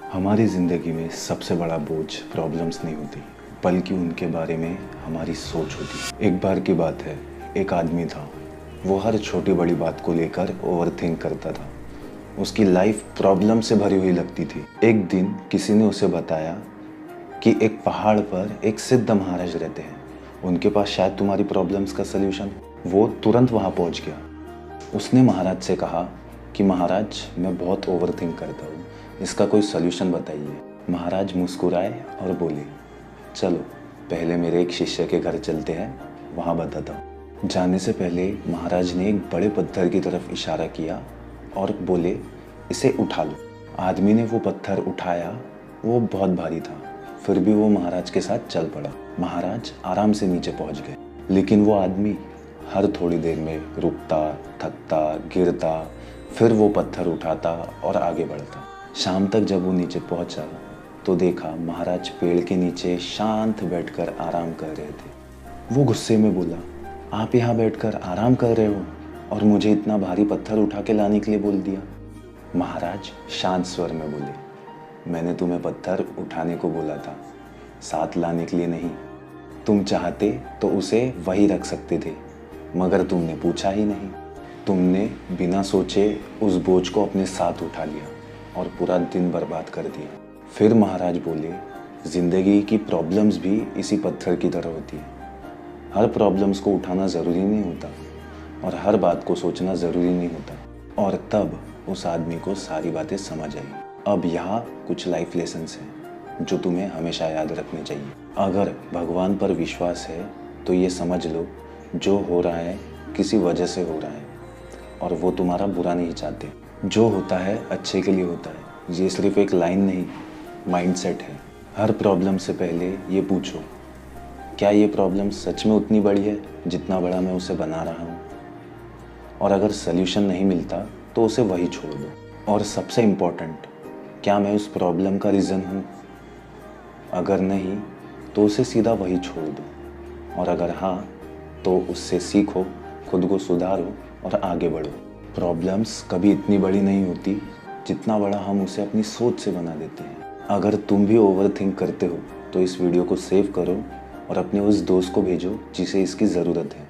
हमारी ज़िंदगी में सबसे बड़ा बोझ प्रॉब्लम्स नहीं होती, बल्कि उनके बारे में हमारी सोच होती। एक बार की बात है, एक आदमी था। वो हर छोटी बड़ी बात को लेकर ओवरथिंक करता था। उसकी लाइफ प्रॉब्लम से भरी हुई लगती थी। एक दिन किसी ने उसे बताया कि एक पहाड़ पर एक सिद्ध महाराज रहते हैं, उनके पास शायद तुम्हारी प्रॉब्लम्स का सल्यूशन। वो तुरंत वहाँ पहुँच गया। उसने महाराज से कहा कि महाराज, मैं बहुत ओवरथिंक करता हूँ, इसका कोई सल्यूशन बताइए। महाराज मुस्कुराए और बोले, चलो पहले मेरे एक शिष्य के घर चलते हैं, वहाँ बताता हूँ। जाने से पहले महाराज ने एक बड़े पत्थर की तरफ इशारा किया और बोले, इसे उठा लो। आदमी ने वो पत्थर उठाया। वो बहुत भारी था, फिर भी वो महाराज के साथ चल पड़ा। महाराज आराम से नीचे पहुँच गए, लेकिन वो आदमी हर थोड़ी देर में रुकता, थकता, गिरता, फिर वो पत्थर उठाता और आगे बढ़ता। शाम तक जब वो नीचे पहुंचा तो देखा महाराज पेड़ के नीचे शांत बैठकर आराम कर रहे थे। वो गुस्से में बोला, आप यहाँ बैठकर आराम कर रहे हो और मुझे इतना भारी पत्थर उठा के लाने के लिए बोल दिया। महाराज शांत स्वर में बोले, मैंने तुम्हें पत्थर उठाने को बोला था, साथ लाने के लिए नहीं। तुम चाहते तो उसे वही रख सकते थे, मगर तुमने पूछा ही नहीं। तुमने बिना सोचे उस बोझ को अपने साथ उठा लिया और पूरा दिन बर्बाद कर दिया। फिर महाराज बोले, जिंदगी की प्रॉब्लम्स भी इसी पत्थर की तरह होती है। हर प्रॉब्लम्स को उठाना ज़रूरी नहीं होता और हर बात को सोचना ज़रूरी नहीं होता। और तब उस आदमी को सारी बातें समझ आई। अब यहाँ कुछ लाइफ लेसन्स हैं जो तुम्हें हमेशा याद रखने चाहिए। अगर भगवान पर विश्वास है तो ये समझ लो, जो हो रहा है किसी वजह से हो रहा है और वो तुम्हारा बुरा नहीं चाहते। जो होता है अच्छे के लिए होता है। ये सिर्फ एक लाइन नहीं, माइंडसेट है। हर प्रॉब्लम से पहले ये पूछो, क्या ये प्रॉब्लम सच में उतनी बड़ी है जितना बड़ा मैं उसे बना रहा हूँ? और अगर सल्यूशन नहीं मिलता तो उसे वही छोड़ दो। और सबसे इम्पोर्टेंट, क्या मैं उस प्रॉब्लम का रीज़न हूँ? अगर नहीं तो उसे सीधा वही छोड़ दो, और अगर हाँ तो उससे सीखो, खुद को सुधारो और आगे बढ़ो। प्रॉब्लम्स कभी इतनी बड़ी नहीं होती जितना बड़ा हम उसे अपनी सोच से बना देते हैं। अगर तुम भी ओवरथिंक करते हो तो इस वीडियो को सेव करो और अपने उस दोस्त को भेजो जिसे इसकी ज़रूरत है।